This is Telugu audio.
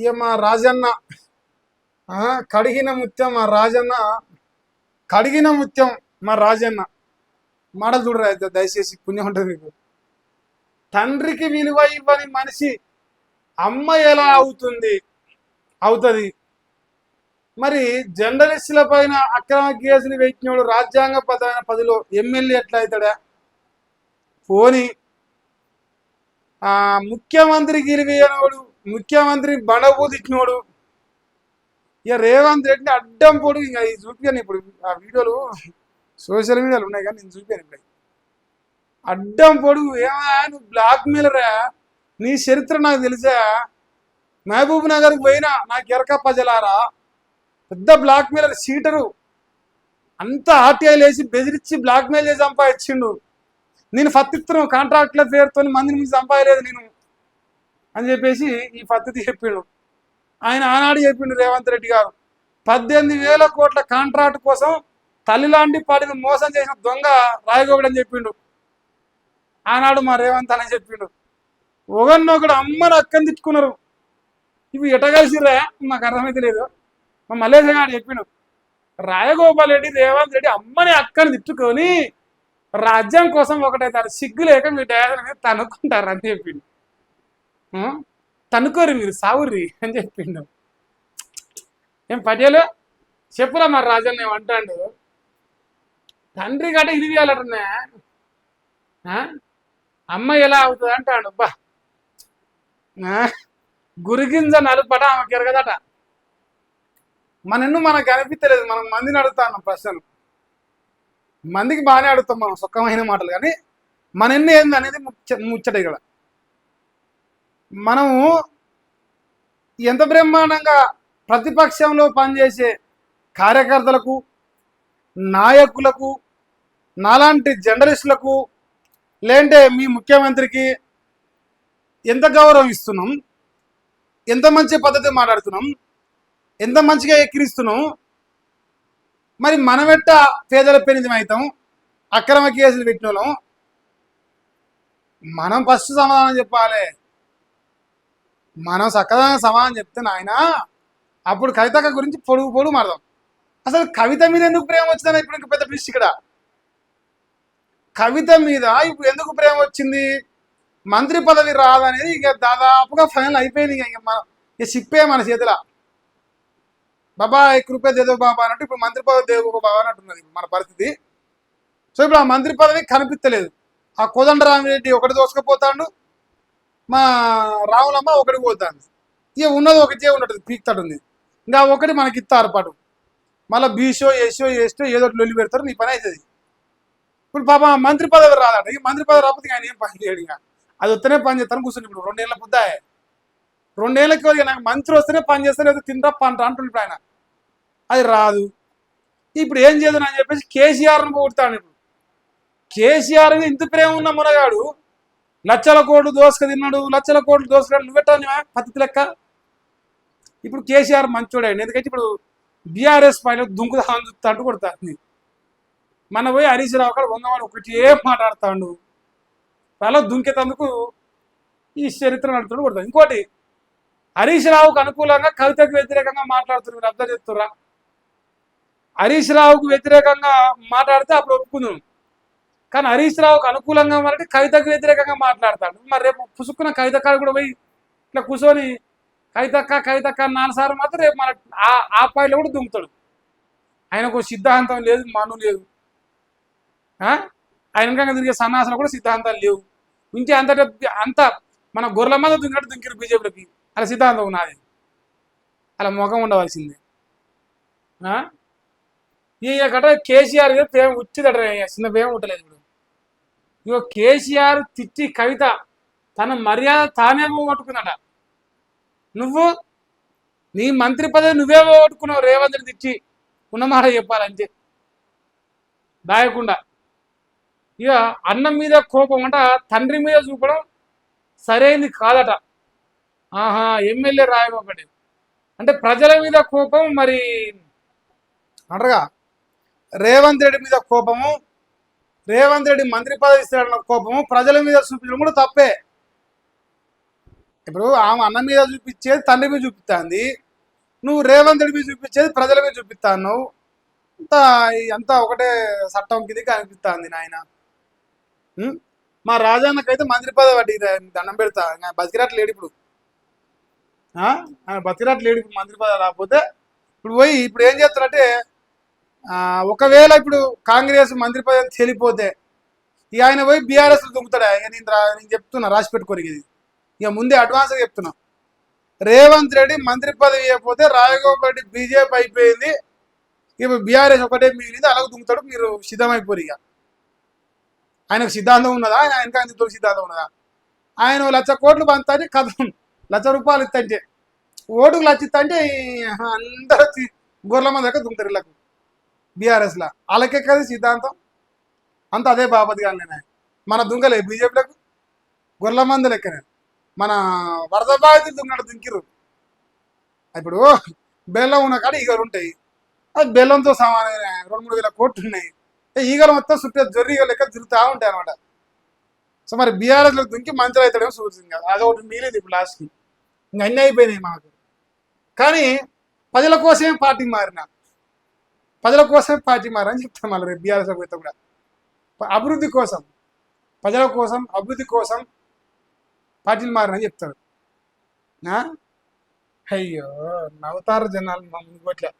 ఇక మా రాజన్న కడిగిన ముత్యం మా రాజన్న కడిగిన ముత్యం మా రాజన్న మాటలు చూడరా అయితే దయచేసి పుణ్యం ఉంటుంది మీకు. తండ్రికి విలువ ఇవ్వని మనిషి అమ్మ ఎలా అవుతుంది. మరి జర్నలిస్టుల పైన అక్రమ కేసులు పెట్టినోడు రాజ్యాంగబద్ధమైన పదిలో ఎమ్మెల్యే ఎట్లా అవుతాడా? పోని ముఖ్యమంత్రి గిరివేయనోడు, ముఖ్యమంత్రి బండబూతిచ్చినోడు, ఇక రేవంత్ రెడ్డి అడ్డం పొడు. ఇంకా ఇది చూపించాను ఇప్పుడు ఆ వీడియోలు సోషల్ మీడియాలో ఉన్నాయి కానీ నేను చూపాను ఇప్పుడు. అడ్డం పొడుగు ఏమా నువ్వు బ్లాక్ మెయిలరా? నీ చరిత్ర నాకు తెలుసా? మహబూబ్ నగర్కి పోయినా నాకు ఎరకప్ప జలారా, పెద్ద బ్లాక్ మెయిలర్ సీటరు, అంతా ఆర్టీఐలు వేసి బెదిరించి బ్లాక్ మెయిల్ చేసి సంపాదించిండు. నేను ఫత్తిత్తును కాంట్రాక్ట్ల పేరుతో మందిని ముందు సంపాదలేదు నేను అని చెప్పేసి ఈ పద్ధతి చెప్పిండు. ఆయన ఆనాడు చెప్పిండు రేవంత్ రెడ్డి గారు 18,000 కోట్ల కాంట్రాక్ట్ కోసం తల్లిలాంటి పాడిని మోసం చేసిన దొంగ రాయగోగుడు అని చెప్పిండు ఆనాడు మా రేవంత్ అని చెప్పిండు. ఒకరినొకడు అమ్మని అక్కని తిట్టుకున్నారు. ఇవి ఎటగలిసిరా మాకు అర్థమైతే లేదు. మా మల్లేశ గారు చెప్పిండు రాయగోపాల్ రెడ్డి రేవంత్ రెడ్డి అమ్మని అక్కని తిట్టుకొని రాజ్యం కోసం ఒకటైతారు, సిగ్గు లేక మీ డాడీ మీద తనుక్కుంటారు అని చెప్పిండు. తనుకోరు మీరు సావుర్రి అని చెప్పిండు. ఏం పటేలు చెప్పురా మరి రాజన్న ఏమంటాడు? తండ్రి గట ఇరివేయాలటనే అమ్మ ఎలా అవుతుంది అంటాడు. బా గురిగింజ నలుపట ఆమెకి ఎరగదట. మనకు అనిపించలేదు. మనం మందిని అడుగుతాం ప్రశ్నలు, మందికి బాగానే అడుగుతాం మనం సుఖమైన మాటలు, కానీ మన ఏంది అనేది ముచ్చట. ఇక్కడ మనము ఎంత బ్రహ్మాండంగా ప్రతిపక్షంలో పనిచేసే కార్యకర్తలకు, నాయకులకు, నాలాంటి జర్నలిస్టులకు, లేదంటే మీ ముఖ్యమంత్రికి ఎంత గౌరవం ఇస్తున్నాం, ఎంత మంచి పద్ధతి మాట్లాడుతున్నాం, ఎంత మంచిగా ఎక్కిరిస్తున్నాం. మరి మనమెట్ట పేదల పెనిజం అవుతాం? అక్రమ కేసులు పెట్టిన వాళ్ళం. మనం ఫస్ట్ సమాధానం చెప్పాలి. మనం చక్కగా సమాధానం చెప్తే నాయన అప్పుడు కవితక్క గురించి పొడుగు మారదాం. అసలు కవిత మీద ఎందుకు ప్రేమ వచ్చిందని ఇప్పుడు ఇంక పెద్ద పిచ్చి. ఇక్కడ కవిత మీద ఇప్పుడు ఎందుకు ప్రేమ వచ్చింది? మంత్రి పదవి రాదనేది ఇక దాదాపుగా ఫైనల్ అయిపోయింది. ఇక సిప్పే మన చేతిలో. బాబా కృపే దేదో బాబా అన్నట్టు ఇప్పుడు మంత్రి పదవి దేవో బాబా అన్నట్టున్నది మన పరిస్థితి. సో ఇప్పుడు ఆ మంత్రి పదవి కనిపించలేదు. ఆ కోదండరామిరెడ్డి ఒకటి దోసుకపోతాడు, మా రావులమ్మ ఒకటి పోతాడు. ఇక ఉన్నది ఒకటే ఉన్నట్టు పీక్తాడు ఉంది. ఇంకా ఒకటి మనకి ఇస్తారు పాటు. మళ్ళీ బీషో ఏసో ఏదో లొల్లి పెడతారు, నీ పని అవుతుంది. ఇప్పుడు పాప మంత్రి పదవి రాదట. ఈ మంత్రి పదవి రాకపోతే ఆయన ఏం పని చేయడు. ఇక అది వస్తేనే పని చేస్తాను కూర్చుని. ఇప్పుడు 2 ఏళ్ళ బుద్ధాయే, 2 ఏళ్ళకి నాకు మంత్రి వస్తేనే పని చేస్తాను, లేదా తింటా పంట అంటుంటాడు ఆయన. అది రాదు. ఇప్పుడు ఏం చేద్దాం అని చెప్పేసి కేసీఆర్ను పోగొడతాడు. ఇప్పుడు కేసీఆర్ ఇంత ప్రేమ ఉన్న మునగాడు లక్షల కోట్లు తిన్నాడు, లక్షల కోట్లు దోసుకున్నాడు. నువ్వెట్టాను పద్ధతి లెక్క. ఇప్పుడు కేసీఆర్ మంచోడాడు. ఎందుకంటే ఇప్పుడు బీఆర్ఎస్ పైన దుంకుదామని చూస్తా అంటూ కొడతాడు. మన పోయి హరీష్ రావు కాడ వంగవాడు ఒకటి ఏం మాట్లాడుతాడు. అలా దుంకేతందుకు ఈ చరిత్ర నడుపుతాడు కొడతాడు. ఇంకోటి హరీష్ రావుకు అనుకూలంగా కవితకు వ్యతిరేకంగా మాట్లాడుతున్నారు. మీరు అర్థం చేస్తుర్రా? హరీష్ రావుకు వ్యతిరేకంగా మాట్లాడితే అప్పుడు ఒప్పుకుందాం. కానీ హరీష్ రావుకు అనుకూలంగా అంటే కవితకు వ్యతిరేకంగా మాట్లాడతాడు. మరి రేపు పుసుక్కున్న కవిత కాడ కూడా పోయి ఇట్లా కూర్చొని కవితక్క 4 సార్లు మాత్రం రేపు మన ఆ పాయిలో కూడా దుంకుతాడు. ఆయనకు సిద్ధాంతం లేదు, మను లేదు. ఆయన తిరిగే సన్నాసాలు కూడా సిద్ధాంతాలు లేవు. ఇంకే అంత మన గొర్రెల మీద దుంకినట్టు దుంకిరు బీజేపీలకి. అలా సిద్ధాంతం ఉన్నది, అలా ముఖం ఉండవలసిందే. ఈ గట్ట కేసీఆర్ ప్రేమ ఉచ్చిదట, చిన్న ప్రేమ ఉండలేదు. ఇప్పుడు ఇగో కేసీఆర్ తిట్టి కవిత తన మర్యాద తానే పోగొట్టుకుందట. నువ్వు నీ మంత్రి పదవి నువ్వే పోగొట్టుకున్నావు రేవంత్ తిట్టి. ఉన్నమాట చెప్పాలంతే దాయకుండా. ఇక అన్నం మీద కోపం అంట తండ్రి మీద చూపడం సరైనది కాదట. ఎమ్మెల్యే రాయగోపాల్ అంటే ప్రజల మీద కోపం, మరి అంటారుగా రేవంత్ రెడ్డి మీద కోపము, రేవంత్ రెడ్డి మంత్రి పదవి ఇస్తాడన్న కోపము ప్రజల మీద చూపించడం కూడా తప్పే. ఇప్పుడు ఆమె అన్న మీద చూపించేది తండ్రి మీద చూపిస్తుంది, నువ్వు రేవంత్ రెడ్డి మీద చూపించేది ప్రజల మీద చూపిస్తాను. అంతా అంతా ఒకటే చట్టం కిందకి అనిపిస్తుంది నాయన. ఉం? మా రాజాన్నకైతే మంత్రి పదవి పట్టి దండం పెడతా, బతికిరాట్ లేడు ఇప్పుడు. బతికిరాట్ లేడు ఇప్పుడు, మంత్రి పదవి రాకపోతే ఇప్పుడు పోయి ఇప్పుడు ఏం చేస్తారంటే, ఒకవేళ ఇప్పుడు కాంగ్రెస్ మంత్రి పదవి తేలిపోతే ఇక ఆయన పోయి బీఆర్ఎస్ దుంకుతాడా. ఇక నేను చెప్తున్నా, రాసి పెట్టుకోరు ఇది, ఇక ముందే అడ్వాన్స్గా చెప్తున్నా. రేవంత్ రెడ్డి మంత్రి పదవి ఇవ్వకపోతే రాజగోపాల్ రెడ్డి బీజేపీ అయిపోయింది, ఇక బీఆర్ఎస్ ఒకటే మిగిలింది, అలాగ దుంకుతాడు. మీరు సిద్ధమైపోరు. ఇక ఆయనకు సిద్ధాంతం ఉన్నదా, ఆయన ఆయనకు సిద్ధాంతం ఉన్నదా? ఆయన 1,00,000 కోట్లు పంచుతాంటే కథ, ₹1,00,000 ఇస్తంటే ఓటుకు లచ్చిస్తంటే అందరూ గొర్రెల మంది దగ్గర దుంకుతారు ఇళ్ళకు బీఆర్ఎస్లో. వాళ్ళకెక్కది సిద్ధాంతం అంతా అదే బాపతి కానీ మన దుంగలే బీజేపీలకు గొర్రెల మంది లెక్కనే. మన వరద బాధితులు దుంగడు దుంకిరు. ఇప్పుడు బెల్లం ఉన్న కాడ ఈగలు ఉంటాయి, అది బెల్లంతో సమానమైన 2-3 వేల కోట్లు ఉన్నాయి. ఈగలు మొత్తం చుట్టూ జొర్రీగలు లెక్క తిరుగుతూ ఉంటాయి అనమాట. సో మరి బీఆర్ఎస్లో దుంకి మంత్రులు అవుతాడేమో చూసింది కదా, అదొకటి మిగిలింది ఇప్పుడు లాస్ట్కి. ఇంక అన్నీ అయిపోయినాయి మాకు. కానీ ప్రజల కోసమే పార్టీ మారిన, ప్రజల కోసమే పార్టీ మారని చెప్తాను మళ్ళీ రేపు బీఆర్ఎస్ పోతే కూడా. అభివృద్ధి కోసం, ప్రజల కోసం, అభివృద్ధి కోసం పార్టీలు మారని చెప్తాడు. అయ్యో నవ్వుతారు జనాలు మా ముందుకోట్లే.